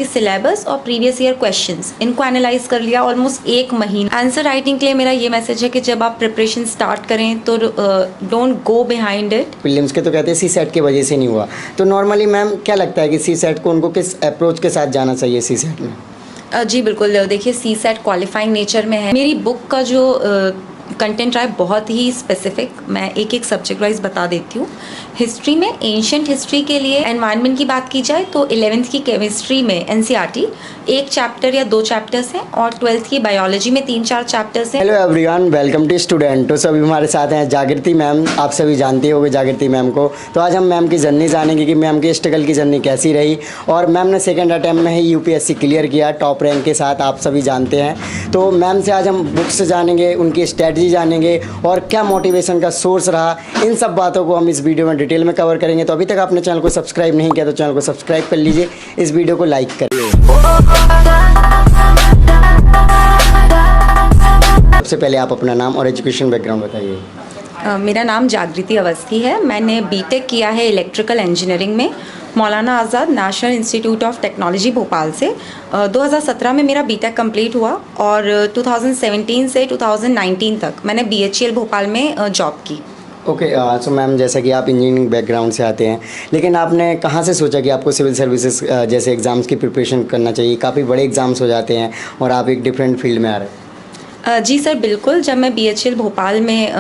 Syllabus और previous year questions इनको analyse कर लिया ऑलमोस्ट एक महीना। आंसर राइटिंग के लिए मेरा ये मैसेज है कि जब आप प्रिपरेशन स्टार्ट करें तो don't go behind it. Prelims के तो कहते हैं सी सेट की वजह से नहीं हुआ, तो नॉर्मली मैम क्या लगता है कि सी सेट को उनको किस अप्रोच के साथ जाना चाहिए सी सेट में? जी बिल्कुल, देखिए सी सेट क्वालिफाइंग नेचर में है। मेरी बुक का जो कंटेंट रहा है बहुत ही स्पेसिफिक, मैं एक एक सब्जेक्ट वाइज बता देती हूँ। हिस्ट्री में एंशिएंट हिस्ट्री के लिए एनवायरनमेंट की बात की जाए तो 11th की केमिस्ट्री में एनसीईआरटी एक चैप्टर या 2 चैप्टर्स हैं और 12th की बायोलॉजी में 3-4 चैप्टर्स हैं। Hello everyone, welcome to student. तो सभी हमारे साथ हैं जागृति मैम। आप सभी जानते होंगे जागृति मैम को। तो आज हम मैम की जर्नी जानेंगे कि मैम की स्ट्रगल की जर्नी कैसी रही, और मैम ने सेकंड अटैम्प्ट में ही यूपीएससी क्लियर किया टॉप रैंक के साथ, आप सभी जानते हैं। तो मैम से आज हम बुक्स जानेंगे, उनकी स्ट्रैटेजी जानेंगे और क्या मोटिवेशन का सोर्स रहा, इन सब बातों को हम इस वीडियो में डिटेल में कवर करेंगे। तो अभी तक आपने चैनल को सब्सक्राइब नहीं किया तो चैनल को सब्सक्राइब कर लीजिए, इस वीडियो को लाइक करिए। सबसे पहले आप अपना नाम और एजुकेशन बैकग्राउंड बताइए। मेरा नाम जागृति अवस्थी है। मैंने बीटेक किया है इलेक्ट्रिकल इंजीनियरिंग में Maulana Azad national institute of technology Bhopal से। 2017 में मेरा बीटेक कंप्लीट हुआ और 2017 से 2019 तक मैंने बीएचईएल भोपाल में जॉब की। ओके, सो मैम जैसा कि आप इंजीनियरिंग बैकग्राउंड से आते हैं, लेकिन आपने कहाँ से सोचा कि आपको सिविल सर्विसेज जैसे एग्ज़ाम्स की प्रिपरेशन करना चाहिए? काफ़ी बड़े एग्ज़ाम्स हो जाते हैं और आप एक डिफरेंट फील्ड में आ रहे हैं। जी सर बिल्कुल, जब मैं बीएचईएल भोपाल में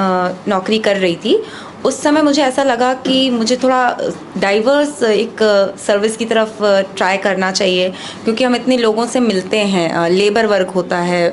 नौकरी कर रही थी उस समय मुझे ऐसा लगा कि मुझे थोड़ा डाइवर्स एक सर्विस की तरफ ट्राई करना चाहिए, क्योंकि हम इतने लोगों से मिलते हैं, लेबर वर्क होता है,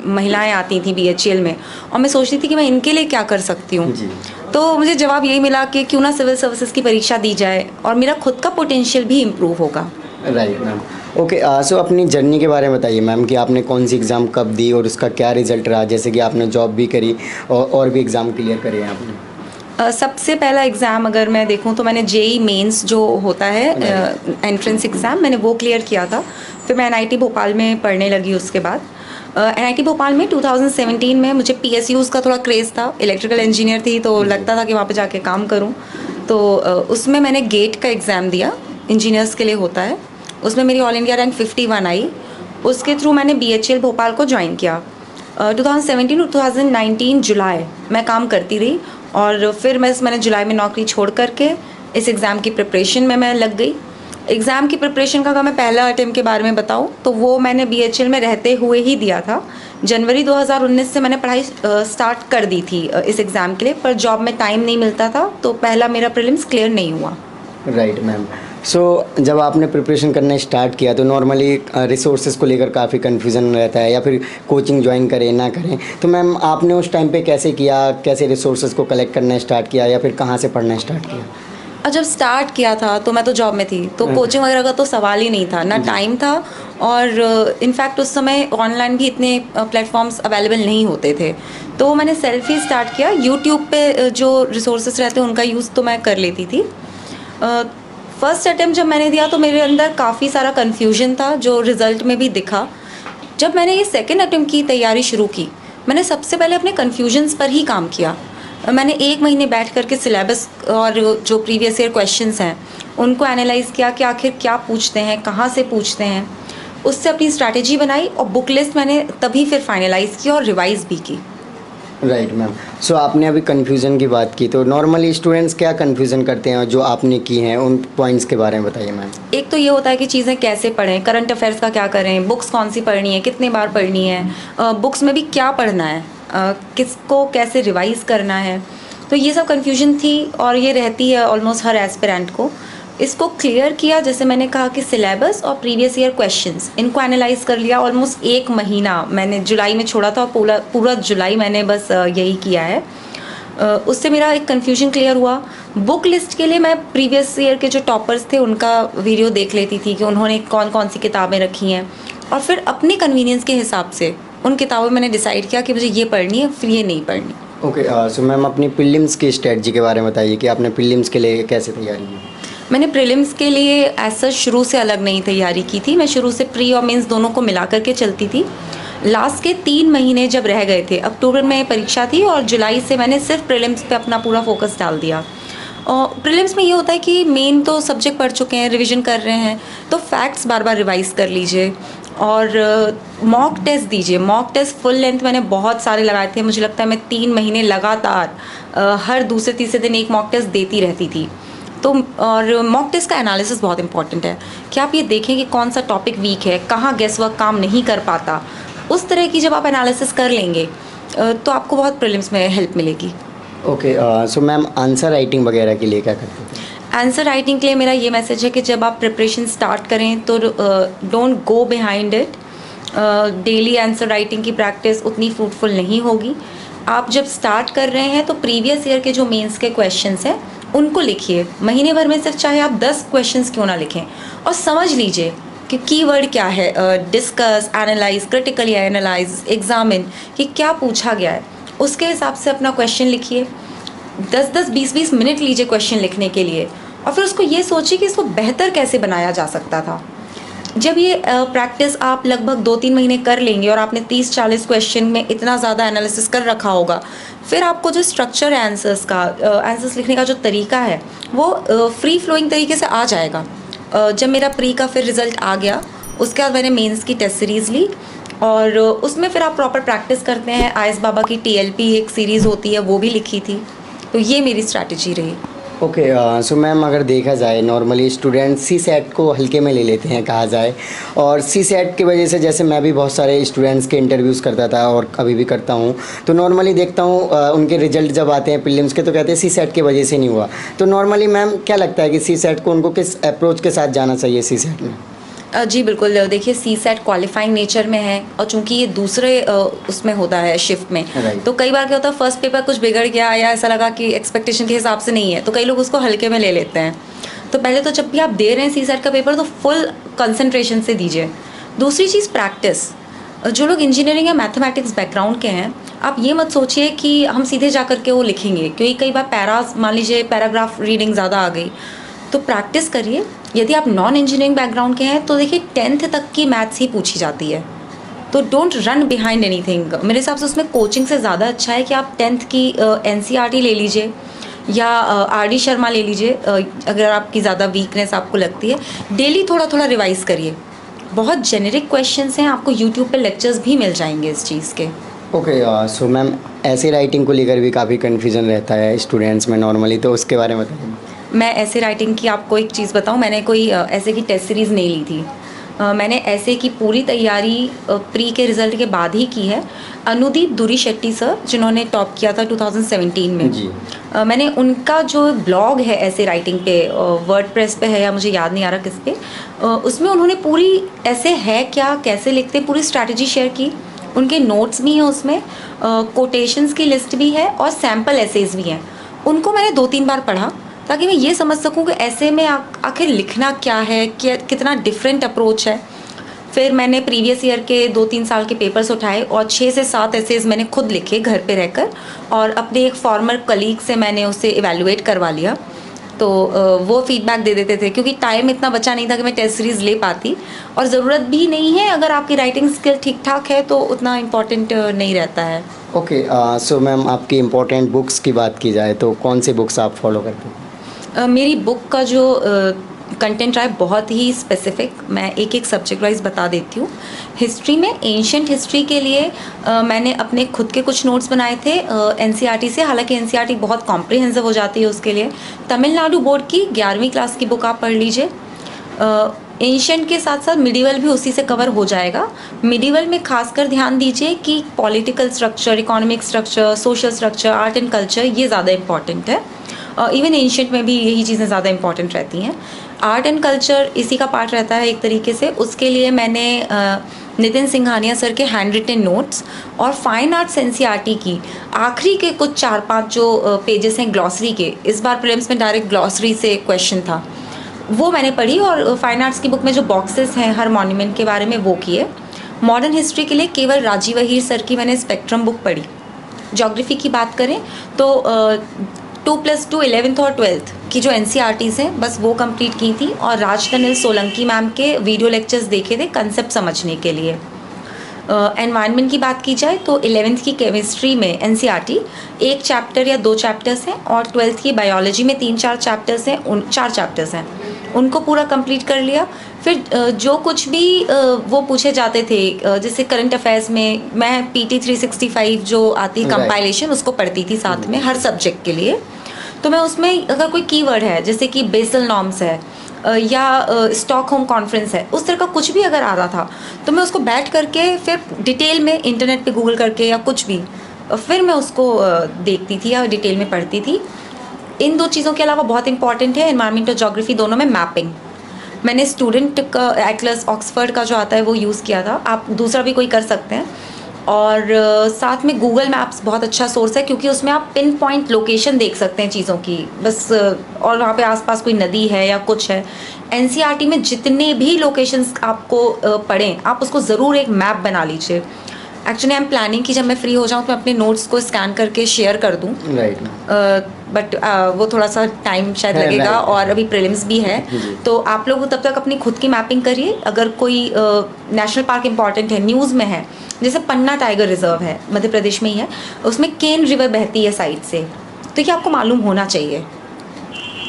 महिलाएं आती थी बीएचईएल में, और मैं सोचती थी कि मैं इनके लिए क्या कर सकती हूँ। तो मुझे जवाब यही मिला कि क्यों ना सिविल सर्विसेज की परीक्षा दी जाए और मेरा खुद का पोटेंशियल भी इम्प्रूव होगा। Right ma'am. ओके, सो अपनी जर्नी के बारे में बताइए मैम कि आपने कौन सी एग्ज़ाम कब दी और उसका क्या रिजल्ट रहा, जैसे कि आपने जॉब भी करी और भी एग्ज़ाम क्लियर करे हैं आपने। सबसे पहला एग्ज़ाम अगर मैं देखूं तो मैंने जेई मेंस जो होता है एंट्रेंस एग्ज़ाम, मैंने वो क्लियर किया था। फिर मैं एनआईटी भोपाल में पढ़ने लगी। उसके बाद एनआईटी भोपाल में 2017 में मुझे पीएसयूज़ का थोड़ा क्रेज़ था, इलेक्ट्रिकल इंजीनियर थी तो लगता था कि वहाँ पे जाके काम करूँ। तो उसमें मैंने गेट का एग्ज़ाम दिया, इंजीनियर्स के लिए होता है, उसमें मेरी ऑल इंडिया रैंक 51 आई। उसके थ्रू मैंने बीएचईएल भोपाल को ज्वाइन किया। 2017 और 2019 जुलाई मैं काम करती रही और फिर मैंने जुलाई में नौकरी छोड़ करके इस एग्ज़ाम की प्रिपरेशन में मैं लग गई। एग्ज़ाम की प्रिपरेशन का अगर मैं पहला अटेम्प्ट के बारे में बताऊं तो वो मैंने बीएचईएल में रहते हुए ही दिया था। जनवरी 2019 से मैंने पढ़ाई स्टार्ट कर दी थी इस एग्ज़ाम के लिए, पर जॉब में टाइम नहीं मिलता था तो पहला मेरा प्रीलिम्स क्लियर नहीं हुआ। Right ma'am. सो जब आपने प्रिपरेशन करना स्टार्ट किया तो नॉर्मली रिसोर्सेज को लेकर काफ़ी कन्फ्यूज़न रहता है, या फिर कोचिंग ज्वाइन करें ना करें, तो मैम आपने उस टाइम पे कैसे किया, कैसे रिसोर्सेज को कलेक्ट करना स्टार्ट किया या फिर कहाँ से पढ़ना स्टार्ट किया? और जब स्टार्ट किया था तो मैं तो जॉब में थी, तो कोचिंग वगैरह का तो सवाल ही नहीं था, ना टाइम था, और इनफैक्ट उस समय ऑनलाइन भी इतने प्लेटफॉर्म्स अवेलेबल नहीं होते थे। तो मैंने सेल्फ ही स्टार्ट किया। यूट्यूब पे जो रिसोर्सेज रहते हैं उनका यूज़ तो मैं कर लेती थी। फर्स्ट अटेम्प्ट जब मैंने दिया तो मेरे अंदर काफ़ी सारा कन्फ्यूजन था जो रिज़ल्ट में भी दिखा। जब मैंने ये सेकेंड अटेम्प्ट की तैयारी शुरू की, मैंने सबसे पहले अपने कन्फ्यूजन्स पर ही काम किया। मैंने 1 महीने बैठ करके सिलेबस और जो प्रीवियस ईयर क्वेश्चंस हैं उनको एनालाइज़ किया कि आखिर क्या पूछते हैं, कहाँ से पूछते हैं। उससे अपनी स्ट्रैटेजी बनाई और बुक लिस्ट मैंने तभी फिर फाइनलाइज़ की और रिवाइज़ भी की। Right ma'am. सो आपने अभी कन्फ्यूज़न की बात की, तो नॉर्मली स्टूडेंट्स क्या कन्फ्यूज़न करते हैं जो आपने की हैं, उन पॉइंट्स के बारे में बताइए मैम। एक तो ये होता है कि चीज़ें कैसे पढ़ें, करंट अफेयर्स का क्या करें, बुक्स कौन सी पढ़नी है, कितने बार पढ़नी है, बुक्स में भी क्या पढ़ना है, किसको कैसे रिवाइज़ करना है। तो ये सब कन्फ्यूजन थी और ये रहती है ऑलमोस्ट हर एस्पिरेंट को। इसको क्लियर किया, जैसे मैंने कहा कि सिलेबस और प्रीवियस ईयर क्वेश्चंस इनको एनालाइज कर लिया ऑलमोस्ट एक महीना। मैंने जुलाई में छोड़ा था और पूरा जुलाई मैंने बस यही किया है। उससे मेरा एक कन्फ्यूजन क्लियर हुआ। बुक लिस्ट के लिए मैं प्रीवियस ईयर के जो टॉपर्स थे उनका वीडियो देख लेती थी कि उन्होंने कौन कौन सी किताबें रखी हैं, और फिर अपने कन्वीनियंस के हिसाब से उन किताबों में मैंने डिसाइड किया कि मुझे ये पढ़नी है, फिर ये नहीं पढ़नी। ओके, सो मैम अपनी प्रीलिम्स की स्ट्रेटजी के बारे में बताइए कि आपने प्रीलिम्स के लिए कैसे तैयारी की? मैंने प्रीलिम्स के लिए ऐसा शुरू से अलग नहीं तैयारी की थी। मैं शुरू से प्री और मेंस दोनों को मिला करके चलती थी। लास्ट के 3 महीने जब रह गए थे, अक्टूबर में परीक्षा थी और जुलाई से मैंने सिर्फ प्रीलिम्स पे अपना पूरा फोकस डाल दिया। प्रीलिम्स में ये होता है कि मेन तो सब्जेक्ट पढ़ चुके हैं, रिवीजन कर रहे हैं, तो फैक्ट्स बार बार रिवाइज कर लीजिए और मॉक टेस्ट दीजिए। मॉक टेस्ट फुल लेंथ मैंने बहुत सारे लगाए थे, मुझे लगता है मैं 3 महीने लगातार हर दूसरे तीसरे दिन एक मॉक टेस्ट देती रहती थी। तो और मॉक टेस्ट का एनालिसिस बहुत इंपॉर्टेंट है कि आप ये देखें कि कौन सा टॉपिक वीक है, कहाँ गेस वर्क काम नहीं कर पाता। उस तरह की जब आप एनालिसिस कर लेंगे तो आपको बहुत प्रीलिम्स में हेल्प मिलेगी। Okay, so ma'am answer writing वगैरह के लिए क्या करते थे? आंसर राइटिंग के लिए मेरा ये मैसेज है कि जब आप प्रिपरेशन स्टार्ट करें तो don't go behind it. Daily answer writing की प्रैक्टिस उतनी फ्रूटफुल नहीं होगी। आप जब स्टार्ट कर रहे हैं तो प्रीवियस ईयर के जो मेंस के क्वेश्चंस हैं उनको लिखिए। महीने भर में से चाहे आप 10 क्वेश्चंस क्यों ना लिखें, और समझ लीजिए कि कीवर्ड क्या है, discuss, analyse, critically analyse, examine, कि क्या पूछा गया है। उसके हिसाब से अपना क्वेश्चन लिखिए। 10-10, 20-20 मिनट लीजिए क्वेश्चन लिखने के लिए, और फिर उसको ये सोचिए कि इसको बेहतर कैसे बनाया जा सकता था। जब ये प्रैक्टिस आप लगभग 2-3 महीने कर लेंगे और आपने 30-40 क्वेश्चन में इतना ज़्यादा एनालिसिस कर रखा होगा, फिर आपको जो स्ट्रक्चर है आंसर्स लिखने का जो तरीका है वो फ्री फ्लोइंग तरीके से आ जाएगा। जब मेरा प्री का फिर रिज़ल्ट आ गया, उसके बाद मैंने मेंस की टेस्ट सीरीज़ ली और उसमें फिर आप प्रॉपर प्रैक्टिस करते हैं। आयस बाबा की TLP एक सीरीज़ होती है, वो भी लिखी थी। तो ये मेरी स्ट्रैटेजी रही। ओके, सो मैम अगर देखा जाए नॉर्मली स्टूडेंट सी सेट को हल्के में ले लेते हैं कहा जाए, और सी सेट की वजह से जैसे मैं भी बहुत सारे स्टूडेंट्स के इंटरव्यूज़ करता था और अभी भी करता हूँ, तो नॉर्मली देखता हूँ उनके रिजल्ट जब आते हैं प्रीलिम्स के तो कहते हैं सी सेट की वजह से नहीं हुआ। तो नॉर्मली मैम क्या लगता है कि सी सेट को उनको किस अप्रोच के साथ जाना चाहिए सी सेट में? जी बिल्कुल, देखिए सी सेट क्वालिफाइंग नेचर में है और चूंकि ये दूसरे उसमें होता है शिफ्ट में, तो कई बार क्या होता है फर्स्ट पेपर कुछ बिगड़ गया या ऐसा लगा कि एक्सपेक्टेशन के हिसाब से नहीं है, तो कई लोग उसको हल्के में ले लेते हैं। तो पहले तो जब भी आप दे रहे हैं सी सेट का पेपर तो फुल कंसंट्रेशन से दीजिए। दूसरी चीज़ प्रैक्टिस। जो लोग इंजीनियरिंग या मैथमेटिक्स बैकग्राउंड के हैं, आप ये मत सोचिए कि हम सीधे जा कर के वो लिखेंगे, क्योंकि कई बार मान लीजिए पैराग्राफ रीडिंग ज़्यादा आ गई, तो प्रैक्टिस करिए। यदि आप नॉन इंजीनियरिंग बैकग्राउंड के हैं तो देखिए 10th तक की मैथ्स ही पूछी जाती है, तो डोंट रन बिहाइंड एनीथिंग। मेरे हिसाब से उसमें कोचिंग से ज़्यादा अच्छा है कि आप 10th की NCERT ले लीजिए या RD शर्मा ले लीजिए। अगर आपकी ज़्यादा वीकनेस आपको लगती है, डेली थोड़ा थोड़ा रिवाइज करिए। बहुत जेनेरिक क्वेश्चंस हैं, आपको यूट्यूब पे लेक्चर्स भी मिल जाएंगे इस चीज़ के। ओके, सो मैम ऐसे राइटिंग को लेकर भी काफ़ी कन्फ्यूज़न रहता है स्टूडेंट्स में नॉर्मली, तो उसके बारे में बताइए। मैं ऐसे राइटिंग की आपको एक चीज़ बताऊं, मैंने कोई ऐसे की टेस्ट सीरीज़ नहीं ली थी। मैंने ऐसे की पूरी तैयारी प्री के रिज़ल्ट के बाद ही की है। अनुदीप दुरी शेट्टी सर, जिन्होंने टॉप किया था 2017 में जी। मैंने उनका जो ब्लॉग है ऐसे राइटिंग पे, वर्डप्रेस पे है या मुझे याद नहीं आ रहा किस पे, उसमें उन्होंने पूरी ऐसे है क्या, कैसे लिखते, पूरी स्ट्रैटेजी शेयर की। उनके नोट्स भी हैं उसमें, कोटेशंस की लिस्ट भी है और सैम्पल एसेज भी हैं। उनको मैंने 2-3 बार पढ़ा ताकि मैं ये समझ सकूं कि ऐसे में आखिर लिखना क्या है, कितना डिफरेंट अप्रोच है। फिर मैंने प्रीवियस ईयर के 2-3 साल के पेपर्स उठाए और 6 से 7 एसेज मैंने खुद लिखे घर पे रहकर, और अपने एक फॉर्मर कलीग से मैंने उसे इवैल्यूएट करवा लिया। तो वो फीडबैक दे देते थे, क्योंकि टाइम इतना बचा नहीं था कि मैं टेस्ट सीरीज़ ले पाती, और ज़रूरत भी नहीं है। अगर आपकी राइटिंग स्किल ठीक ठाक है तो उतना इम्पॉर्टेंट नहीं रहता है। ओके, सो मैम आपकी इम्पोर्टेंट बुक्स की बात की जाए तो कौन सी बुक्स आप फॉलो करते हैं? मेरी बुक का जो कंटेंट रहा है बहुत ही स्पेसिफिक, मैं एक एक सब्जेक्ट वाइज बता देती हूँ। हिस्ट्री में एंशिएंट हिस्ट्री के लिए मैंने अपने खुद के कुछ नोट्स बनाए थे NCERT से, हालांकि NCERT बहुत कॉम्प्रिहेंसिव हो जाती है उसके लिए। तमिलनाडु बोर्ड की 11वीं क्लास की बुक आप पढ़ लीजिए। एंशिएंट के साथ साथ मिडिवल भी उसी से कवर हो जाएगा। मिडिवल में खासकर ध्यान दीजिए कि political structure, economic structure, social structure, art and culture, ये ज़्यादा इंपॉर्टेंट है। इवन एंशिएंट में भी यही चीज़ें ज़्यादा इंपॉर्टेंट रहती हैं। आर्ट एंड कल्चर इसी का पार्ट रहता है एक तरीके से। उसके लिए मैंने नितिन सिंघानिया सर के हैंड रिटन नोट्स और फाइन आर्ट्स NCERT की आखिरी के कुछ 4-5 जो पेजेस हैं ग्लॉसरी के, इस बार प्रीलिम्स में डायरेक्ट ग्लॉसरी से क्वेश्चन था, वो मैंने पढ़ी। और फाइन आर्ट्स की बुक में जो बॉक्सेस हैं हर मॉन्यूमेंट के बारे में वो किए। मॉडर्न हिस्ट्री के लिए केवल राजीव अहीर सर की मैंने स्पेक्ट्रम बुक पढ़ी। ज्योग्राफी की बात करें तो 2+2 11th और 12th की जो NCERTs हैं बस वो कंप्लीट की थी, और राजतनिल सोलंकी मैम के वीडियो लेक्चर्स देखे थे कंसेप्ट समझने के लिए। एनवायरनमेंट की बात की जाए तो 11th की केमिस्ट्री में एनसीईआरटी एक चैप्टर या 2 चैप्टर्स हैं, और 12th की बायोलॉजी में 3-4 चैप्टर्स हैं, 4 चैप्टर्स हैं, उनको पूरा कंप्लीट कर लिया। फिर जो कुछ भी वो पूछे जाते थे, जैसे करंट अफेयर्स में मैं PT 365 जो आती है कंपाइलेशन, उसको पढ़ती थी साथ में हर सब्जेक्ट के लिए। तो मैं उसमें अगर कोई कीवर्ड है जैसे कि बेसल नॉर्म्स है या स्टॉकहोम कॉन्फ्रेंस है, उस तरह का कुछ भी अगर आ रहा था तो मैं उसको बैठ करके फिर डिटेल में इंटरनेट पे गूगल करके या कुछ भी फिर मैं उसको देखती थी या डिटेल में पढ़ती थी। इन 2 चीज़ों के अलावा बहुत इंपॉर्टेंट है एनवायरनमेंट और ज्योग्राफी दोनों में मैपिंग। मैंने स्टूडेंट का एटलस ऑक्सफर्ड का जो आता है वो यूज़ किया था, आप दूसरा भी कोई कर सकते हैं। और साथ में गूगल मैप्स बहुत अच्छा सोर्स है, क्योंकि उसमें आप पिन पॉइंट लोकेशन देख सकते हैं चीज़ों की बस, और वहाँ पे आसपास कोई नदी है या कुछ है। एनसीईआरटी में जितने भी लोकेशंस आपको पढ़ें, आप उसको ज़रूर एक मैप बना लीजिए। एक्चुअली आई एम प्लानिंग कि जब मैं फ्री हो जाऊँ तो मैं अपने नोट्स को स्कैन करके शेयर कर दूँ, बट वो थोड़ा सा टाइम शायद लगेगा और अभी प्रीलिम्स भी है, तो आप लोग तब तक अपनी खुद की मैपिंग करिए। अगर कोई नेशनल पार्क इंपॉर्टेंट है, न्यूज़ में है, जैसे पन्ना टाइगर रिजर्व है, मध्य प्रदेश में ही है, उसमें केन रिवर बहती है साइड से, तो ये आपको मालूम होना चाहिए।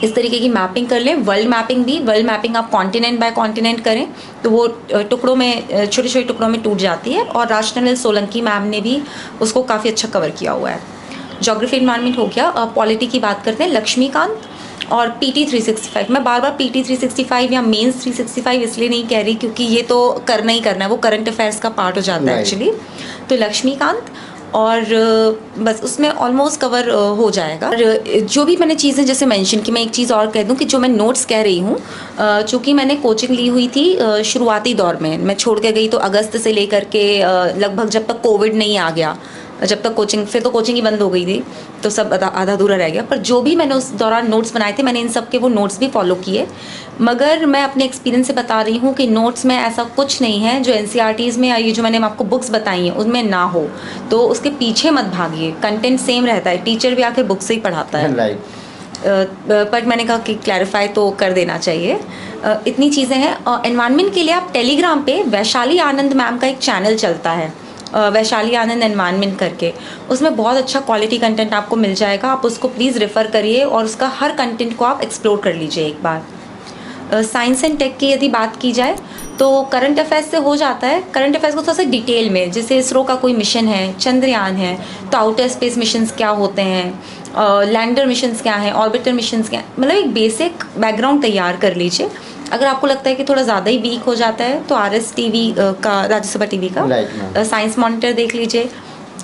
इस तरीके की मैपिंग कर लें। वर्ल्ड मैपिंग भी, वर्ल्ड मैपिंग आप कॉन्टिनेंट बाय कॉन्टिनेंट करें तो वो टुकड़ों में, छोटे छोटे टुकड़ों में टूट जाती है, और राजनल सोलंकी मैम ने भी उसको काफ़ी अच्छा कवर किया हुआ है। ज्योग्राफी एनवायरनमेंट हो गया। पॉलिटी की बात करते हैं, लक्ष्मीकांत और PT 365। मैं बार बार PT 365 या मेंस 365 इसलिए नहीं कह रही क्योंकि ये तो करना ही करना है, वो करंट अफेयर्स का पार्ट हो जाता है एक्चुअली। तो लक्ष्मीकांत और बस उसमें ऑलमोस्ट कवर हो जाएगा। और जो भी मैंने चीज़ें जैसे मेंशन की, मैं एक चीज़ और कह दूं कि जो मैं नोट्स कह रही हूँ, चूँकि मैंने कोचिंग ली हुई थी शुरुआती दौर में, मैं छोड़ के गई तो अगस्त से लेकर के लगभग जब तक कोविड नहीं आ गया, जब तक कोचिंग, फिर तो कोचिंग ही बंद हो गई थी, तो सब आधा अधूरा रह गया। पर जो भी मैंने उस दौरान नोट्स बनाए थे, मैंने इन सब के वो नोट्स भी फॉलो किए। मगर मैं अपने एक्सपीरियंस से बता रही हूँ कि नोट्स में ऐसा कुछ नहीं है जो एनसीईआरटीज़ में या ये जो मैंने आपको बुक्स बताई हैं उनमें ना हो, तो उसके पीछे मत भागिए। कंटेंट सेम रहता है, टीचर भी आके बुक से ही पढ़ाता है। पर मैंने कहा कि क्लैरिफाई तो कर देना चाहिए। इतनी चीज़ें हैं। एनवायरनमेंट के लिए आप टेलीग्राम पे वैशाली आनंद मैम का एक चैनल चलता है, वैशाली आनंद एनवायरनमेंट करके, उसमें बहुत अच्छा क्वालिटी कंटेंट आपको मिल जाएगा। आप उसको प्लीज़ रेफ़र करिए और उसका हर कंटेंट को आप एक्सप्लोर कर लीजिए एक बार। साइंस एंड टेक की यदि बात की जाए तो करंट अफेयर्स से हो जाता है। करंट अफेयर्स को थोड़ा सा डिटेल में, जैसे इसरो का कोई मिशन है, चंद्रयान है, तो आउटर स्पेस मिशंस क्या होते हैं, लैंडर मिशंस क्या हैं, ऑर्बिटर मिशंस क्या हैं, मतलब एक बेसिक बैकग्राउंड तैयार कर लीजिए। अगर आपको लगता है कि थोड़ा ज़्यादा ही वीक हो जाता है तो RS TV का, राज्यसभा TV का साइंस मॉनिटर देख लीजिए।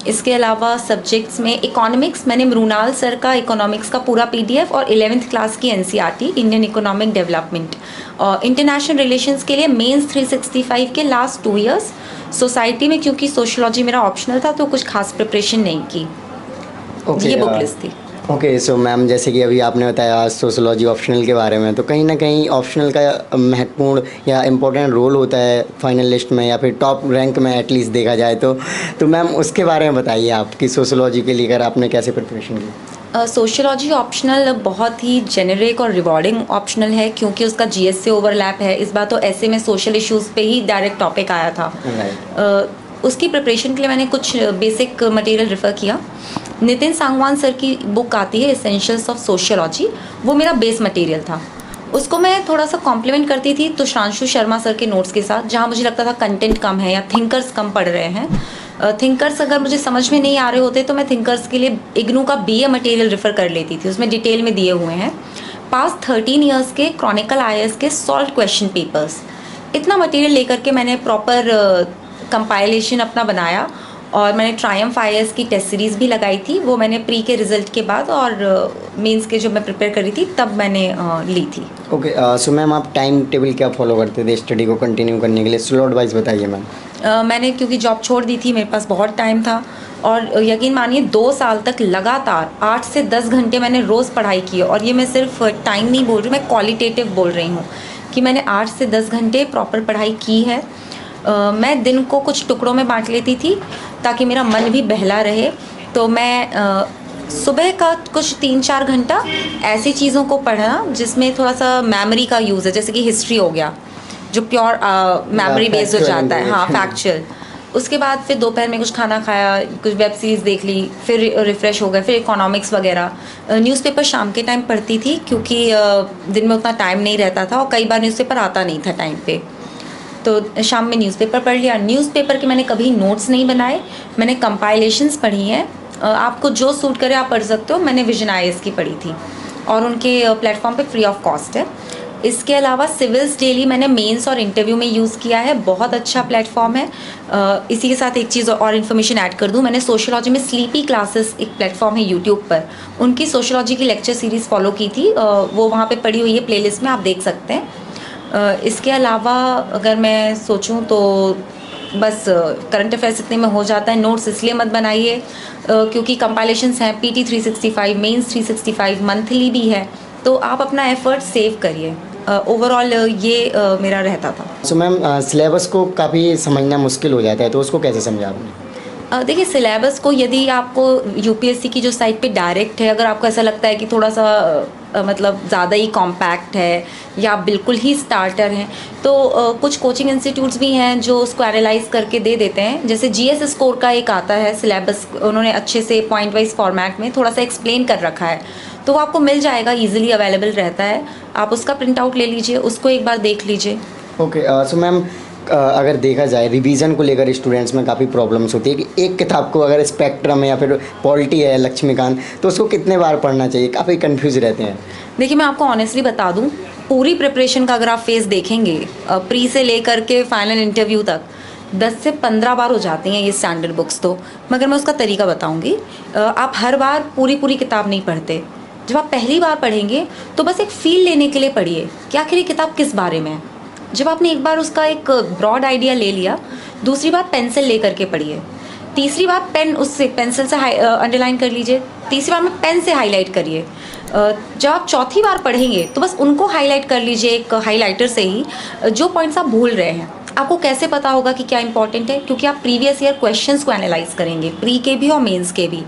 इसके अलावा सब्जेक्ट्स में इकोनॉमिक्स, मैंने मृणाल सर का इकोनॉमिक्स का पूरा PDF और 11th क्लास की NCERT इंडियन इकोनॉमिक डेवलपमेंट, और इंटरनेशनल रिलेशंस के लिए मेंस 365 के लास्ट 2 इयर्स। सोसाइटी में क्योंकि सोशलॉजी मेरा ऑप्शनल था तो कुछ खास प्रिपरेशन नहीं की। ये बुक लिस्ट थी। ओके, सो मैम जैसे कि अभी आपने बताया सोशलॉजी ऑप्शनल के बारे में, तो कहीं ना कहीं ऑप्शनल का महत्वपूर्ण या इम्पोर्टेंट रोल होता है फाइनल लिस्ट में या फिर टॉप रैंक में एटलीस्ट देखा जाए तो मैम उसके बारे में बताइए आप कि सोशलॉजी के लिए अगर आपने कैसे प्रिपरेशन की। सोशलॉजी ऑप्शनल बहुत ही जेनेरिक और रिवॉर्डिंग ऑप्शनल है क्योंकि उसका GS से ओवरलैप है। इस बार तो ऐसे में सोशल इश्यूज़ पे ही डायरेक्ट टॉपिक आया था। उसकी प्रिपरेशन के लिए मैंने कुछ बेसिक मटेरियल रेफ़र किया। नितिन सांगवान सर की बुक आती है एसेंशियल्स ऑफ सोशियोलॉजी, वो मेरा बेस मटेरियल था। उसको मैं थोड़ा सा कॉम्प्लीमेंट करती थी तो सुशांशु शर्मा सर के नोट्स के साथ, जहाँ मुझे लगता था कंटेंट कम है या थिंकर्स कम पढ़ रहे हैं। थिंकर्स अगर मुझे समझ में नहीं आ रहे होते तो मैं थिंकर्स के लिए इग्नू का BA मटेरियल रेफ़र कर लेती थी, उसमें डिटेल में दिए हुए हैं। पास्ट 13 ईयर्स के क्रॉनिकल IAS के सॉल्व क्वेश्चन पेपर्स, इतना मटेरियल लेकर के मैंने प्रॉपर कंपाइलेशन अपना बनाया। और मैंने ट्रायम्फ IAS की टेस्ट सीरीज़ भी लगाई थी, वो मैंने प्री के रिज़ल्ट के बाद और मेंस के जो मैं प्रिपेयर कर रही थी तब मैंने ली थी। ओके, सो मैम आप टाइम टेबल क्या फॉलो करते थे स्टडी को कंटिन्यू करने के लिए, स्लॉट वाइज बताइए मैम। मैंने क्योंकि जॉब छोड़ दी थी, मेरे पास बहुत टाइम था और यकीन मानिए 2 साल तक लगातार 8 से 10 घंटे मैंने रोज़ पढ़ाई की। और ये मैं सिर्फ टाइम नहीं बोल रही, मैं क्वालिटेटिव बोल रही हूँ कि मैंने 8 से 10 घंटे प्रॉपर पढ़ाई की है। मैं दिन को कुछ टुकड़ों में बांट लेती थी ताकि मेरा मन भी बहला रहे। तो मैं सुबह का कुछ 3-4 घंटा ऐसी चीज़ों को पढ़ना जिसमें थोड़ा सा मेमोरी का यूज़ है, जैसे कि हिस्ट्री हो गया जो प्योर मेमोरी बेस्ड हो जाता है, हाँ फैक्चुअल। उसके बाद फिर दोपहर में कुछ खाना खाया, कुछ वेब सीरीज़ देख ली, फिर रिफ़्रेश हो गए, फिर इकोनॉमिक्स वगैरह। न्यूज़पेपर शाम के टाइम पढ़ती थी क्योंकि दिन में उतना टाइम नहीं रहता था और कई बार न्यूज़पेपर आता नहीं था टाइम पे, तो शाम में न्यूज़पेपर पढ़ लिया। न्यूज़पेपर के मैंने कभी नोट्स नहीं बनाए, मैंने कंपाइलेशंस पढ़ी हैं। आपको जो सूट करे आप पढ़ सकते हो। मैंने विजन आईएएस की पढ़ी थी और उनके प्लेटफॉर्म पे फ्री ऑफ कॉस्ट है। इसके अलावा सिविल्स डेली मैंने मेंस और इंटरव्यू में यूज़ किया है, बहुत अच्छा प्लेटफॉर्म है। इसी के साथ एक चीज़ और इन्फॉर्मेशन ऐड कर दूं, मैंने सोशियोलॉजी में स्लीपी क्लासेस एक प्लेटफॉर्म है यूट्यूब पर, उनकी सोशियोलॉजी की लेक्चर सीरीज़ फॉलो की थी, वो वहाँ पे पड़ी हुई है प्लेलिस्ट में, आप देख सकते हैं। इसके अलावा अगर मैं सोचूं तो बस करंट अफेयर्स इतने में हो जाता है। नोट्स इसलिए मत बनाइए क्योंकि कंपाइलेशंस हैं, पीटी 365, मेंस 365, मंथली भी है, तो आप अपना एफर्ट सेव करिए। ओवरऑल ये मेरा रहता था। सो मैम सिलेबस को काफ़ी समझना मुश्किल हो जाता है, तो उसको कैसे समझा आपने? देखिए, सिलेबस को यदि आपको यूपीएससी की जो साइट पे डायरेक्ट है, अगर आपको ऐसा लगता है कि थोड़ा सा मतलब ज़्यादा ही कॉम्पैक्ट है या आप बिल्कुल ही स्टार्टर हैं, तो कुछ कोचिंग इंस्टीट्यूट्स भी हैं जो उसको एनालाइज करके दे देते हैं। जैसे जीएस स्कोर का एक आता है सिलेबस, उन्होंने अच्छे से पॉइंट वाइज फॉर्मेट में थोड़ा सा एक्सप्लेन कर रखा है, तो वो आपको मिल जाएगा, ईजिली अवेलेबल रहता है। आप उसका प्रिंट आउट ले लीजिए, उसको एक बार देख लीजिए। ओके, सो मैम अगर देखा जाए रिवीजन को लेकर स्टूडेंट्स में काफ़ी प्रॉब्लम्स होती है कि एक किताब को अगर स्पेक्ट्रम है या फिर पॉलिटी है लक्ष्मीकांत, तो उसको कितने बार पढ़ना चाहिए, काफ़ी कंफ्यूज रहते हैं। देखिए, मैं आपको ऑनेस्टली बता दूं, पूरी प्रिपरेशन का अगर आप फेस देखेंगे, प्री से लेकर के फाइनल इंटरव्यू तक 10 से 15 बार हो जाती हैं ये स्टैंडर्ड बुक्स, तो मगर मैं उसका तरीका बताऊंगी। आप हर बार पूरी किताब नहीं पढ़ते। जब आप पहली बार पढ़ेंगे तो बस एक फील लेने के लिए पढ़िए कि आखिर ये किताब किस बारे में है। जब आपने एक बार उसका एक ब्रॉड आइडिया ले लिया, दूसरी बार पेंसिल ले करके पढ़िए, तीसरी बार पेन उससे पेंसिल से अंडरलाइन कर लीजिए, तीसरी बार में पेन से हाईलाइट करिए। जब आप चौथी बार पढ़ेंगे तो बस उनको हाईलाइट कर लीजिए एक हाईलाइटर से ही, जो पॉइंट्स आप भूल रहे हैं। आपको कैसे पता होगा कि क्या इंपॉर्टेंट है? क्योंकि आप प्रीवियस ईयर क्वेश्चंस को एनालाइज करेंगे, प्री के भी और मेंस के भी,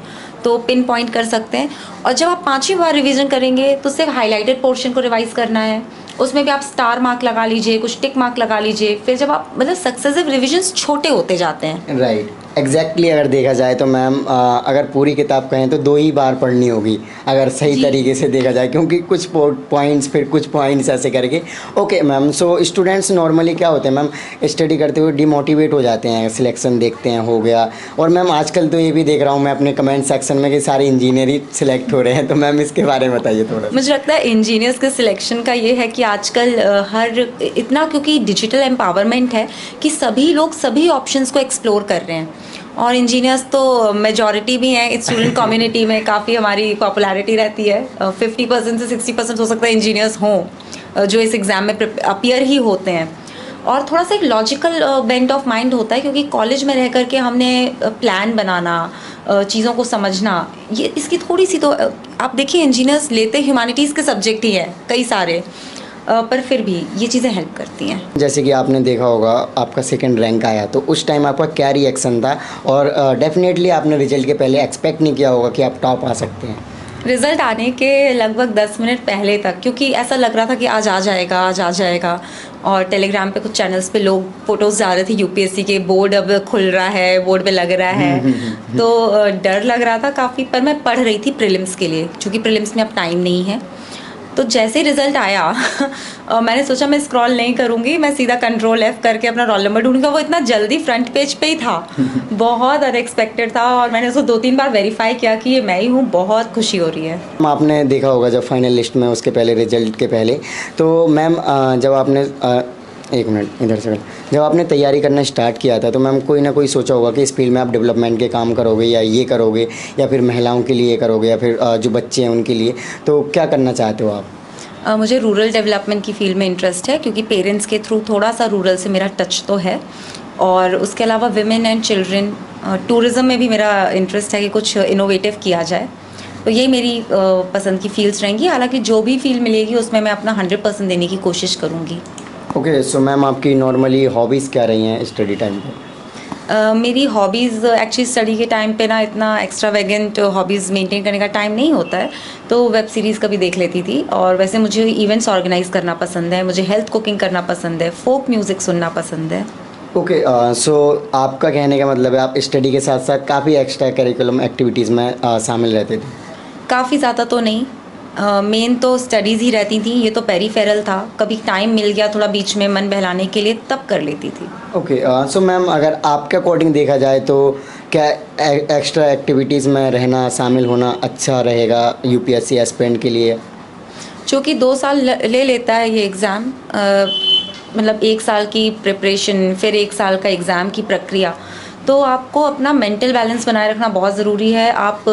तो पिन पॉइंट कर सकते हैं। और जब आप 5वीं बार रिवीजन करेंगे तो सिर्फ हाईलाइटेड पोर्शन को रिवाइज करना है, उसमें भी आप स्टार मार्क लगा लीजिए, कुछ टिक मार्क लगा लीजिए। फिर जब आप मतलब सक्सेसिव रिविजन्स छोटे होते जाते हैं। राइट, एग्जैक्टली अगर देखा जाए तो मैम अगर पूरी किताब कहें तो 2 ही बार पढ़नी होगी अगर सही तरीके से देखा जाए, क्योंकि कुछ पॉइंट्स फिर कुछ पॉइंट्स ऐसे करके। Okay ma'am, so students normally क्या होते हैं मैम, स्टडी करते हुए डिमोटिवेट हो जाते हैं, सिलेक्शन देखते हैं हो गया, और मैम आजकल तो ये भी देख रहा हूँ मैं अपने कमेंट सेक्शन में कि सारे इंजीनियर ही सिलेक्ट हो रहे हैं, तो मैम इसके बारे में बताइए थोड़ा। मुझे लगता है इंजीनियर्स के सिलेक्शन का ये है कि आजकल हर इतना, क्योंकि डिजिटल एम्पावरमेंट है कि सभी लोग सभी ऑप्शंस को एक्सप्लोर कर रहे हैं, और इंजीनियर्स तो मेजॉरिटी भी हैं स्टूडेंट कम्युनिटी में, काफ़ी हमारी पॉपुलैरिटी रहती है। 50% से 60% हो सकता है इंजीनियर्स हों जो इस एग्ज़ाम में अपीयर ही होते हैं। और थोड़ा सा एक लॉजिकल बेंट ऑफ माइंड होता है, क्योंकि कॉलेज में रह करके हमने प्लान बनाना, चीज़ों को समझना, ये इसकी थोड़ी सी तो आप देखिए इंजीनियर्स लेते ह्यूमैनिटीज़ के सब्जेक्ट ही है कई सारे, पर फिर भी ये चीज़ें हेल्प करती हैं। जैसे कि आपने देखा होगा आपका 2nd रैंक आया, तो उस टाइम आपका क्या रिएक्शन था, और डेफिनेटली आपने रिजल्ट के पहले एक्सपेक्ट नहीं किया होगा कि आप टॉप आ सकते हैं। रिज़ल्ट आने के लगभग 10 मिनट पहले तक, क्योंकि ऐसा लग रहा था कि आज आ जाएगा, आज आ जाएगा, और टेलीग्राम पे कुछ चैनल्स पे लोग फोटोज़ जा रहे थे यूपीएससी के, बोर्ड अब खुल रहा है, बोर्ड पे लग रहा है, तो डर लग रहा था काफ़ी। पर मैं पढ़ रही थी प्रीलिम्स के लिए, क्योंकि प्रीलिम्स में अब टाइम नहीं है। तो जैसे ही रिज़ल्ट आया मैंने सोचा मैं स्क्रॉल नहीं करूँगी, मैं सीधा कंट्रोल F करके अपना रोल नंबर ढूंढूंगा। वो इतना जल्दी फ्रंट पेज पे ही था, बहुत अनएक्सपेक्टेड था, और मैंने उसको 2-3 बार वेरीफाई किया कि ये मैं ही हूँ। बहुत खुशी हो रही है। आपने देखा होगा जब फाइनल लिस्ट में उसके पहले रिजल्ट के पहले, तो मैम जब आपने एक मिनट इधर से, जब आपने तैयारी करना स्टार्ट किया था तो मैम कोई ना कोई सोचा होगा कि इस फील्ड में आप डेवलपमेंट के काम करोगे, या ये करोगे, या फिर महिलाओं के लिए करोगे, या फिर जो बच्चे हैं उनके लिए, तो क्या करना चाहते हो आप? मुझे रूरल डेवलपमेंट की फील्ड में इंटरेस्ट है, क्योंकि पेरेंट्स के थ्रू थोड़ा सा रूरल से मेरा टच तो है, और उसके अलावा विमेन एंड चिल्ड्रन, टूरिज़्म में भी मेरा इंटरेस्ट है कि कुछ इनोवेटिव किया जाए। तो ये मेरी पसंद की फील्ड्स रहेंगी। हालांकि जो भी फील्ड मिलेगी उसमें मैं अपना 100% देने की कोशिश करूँगी। ओके, सो मैम आपकी नॉर्मली हॉबीज़ क्या रही हैं स्टडी टाइम पे? मेरी हॉबीज़ एक्चुअली स्टडी के टाइम पे ना इतना एक्स्ट्रावेगेंट हॉबीज़ मेंटेन करने का टाइम नहीं होता है, तो वेब सीरीज़ कभी देख लेती थी। और वैसे मुझे इवेंट्स ऑर्गेनाइज़ करना पसंद है, मुझे हेल्थ कुकिंग करना पसंद है, फोक म्यूज़िक सुनना पसंद है। ओके, सो आपका कहने का मतलब है आप स्टडी के साथ साथ काफ़ी एक्स्ट्रा करिकुलम एक्टिविटीज़ में शामिल रहते थे? काफ़ी ज़्यादा तो नहीं, मेन तो स्टडीज़ ही रहती थी, ये तो पेरीफेरल था, कभी टाइम मिल गया थोड़ा बीच में मन बहलाने के लिए तब कर लेती थी। ओके, सो मैम अगर आपके अकॉर्डिंग देखा जाए तो क्या एक्स्ट्रा एक्टिविटीज़ में रहना, शामिल होना अच्छा रहेगा यूपीएससी एस्पिरेंट के लिए? चूँकि 2 साल ले लेता है ये एग्ज़ाम, मतलब 1 साल की प्रिपरेशन फिर 1 साल का एग्ज़ाम की प्रक्रिया, तो आपको अपना मेंटल बैलेंस बनाए रखना बहुत ज़रूरी है। आप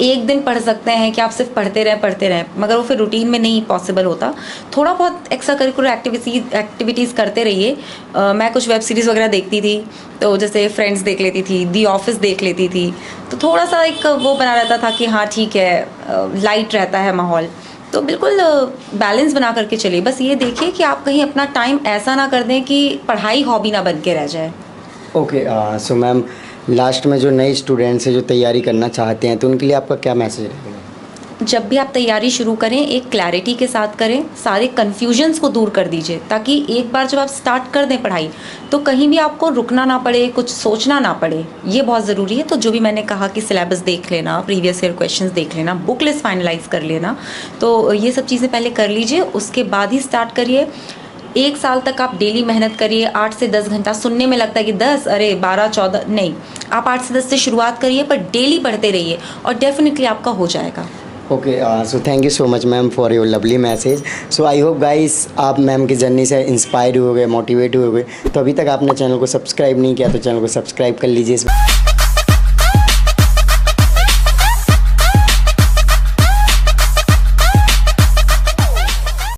एक दिन पढ़ सकते हैं कि आप सिर्फ पढ़ते रहें, मगर वो फिर रूटीन में नहीं पॉसिबल होता। थोड़ा बहुत एक्स्ट्रा करिकुलर एक्टिविटीज़ करते रहिए। मैं कुछ वेब सीरीज़ वगैरह देखती थी, तो जैसे फ्रेंड्स देख लेती थी, दी ऑफिस देख लेती थी, तो थोड़ा सा एक वो बना रहता था कि हाँ ठीक है, लाइट रहता है माहौल। तो बिल्कुल बैलेंस बना करके चलिए। बस ये देखिए कि आप कहीं अपना टाइम ऐसा ना कर दें कि पढ़ाई हॉबी ना बन के रह जाए। ओके, सो मैम लास्ट में जो नए स्टूडेंट्स हैं जो तैयारी करना चाहते हैं तो उनके लिए आपका क्या मैसेज रहेगा? जब भी आप तैयारी शुरू करें एक क्लैरिटी के साथ करें, सारे कन्फ्यूजन्स को दूर कर दीजिए, ताकि एक बार जब आप स्टार्ट कर दें पढ़ाई तो कहीं भी आपको रुकना ना पड़े, कुछ सोचना ना पड़े, ये बहुत ज़रूरी है। तो जो भी मैंने कहा कि सिलेबस देख लेना, प्रीवियस ईयर क्वेश्चंस देख लेना, बुक लिस्ट फाइनलाइज कर लेना, तो ये सब चीज़ें पहले कर लीजिए, उसके बाद ही स्टार्ट करिए। 1 साल तक आप डेली मेहनत करिए, 8 से 10 घंटा। सुनने में लगता है कि 10, अरे 12, 14, नहीं, आप 8 से 10 से शुरुआत करिए, पर डेली पढ़ते रहिए और डेफिनेटली आपका हो जाएगा। Okay, so thank you so much ma'am for your lovely message. So I hope guys आप मैम की जर्नी से इंस्पायर हुए, मोटिवेट हुए। तो अभी तक आपने चैनल को सब्सक्राइब नहीं किया तो चैनल को सब्सक्राइब कर लीजिए।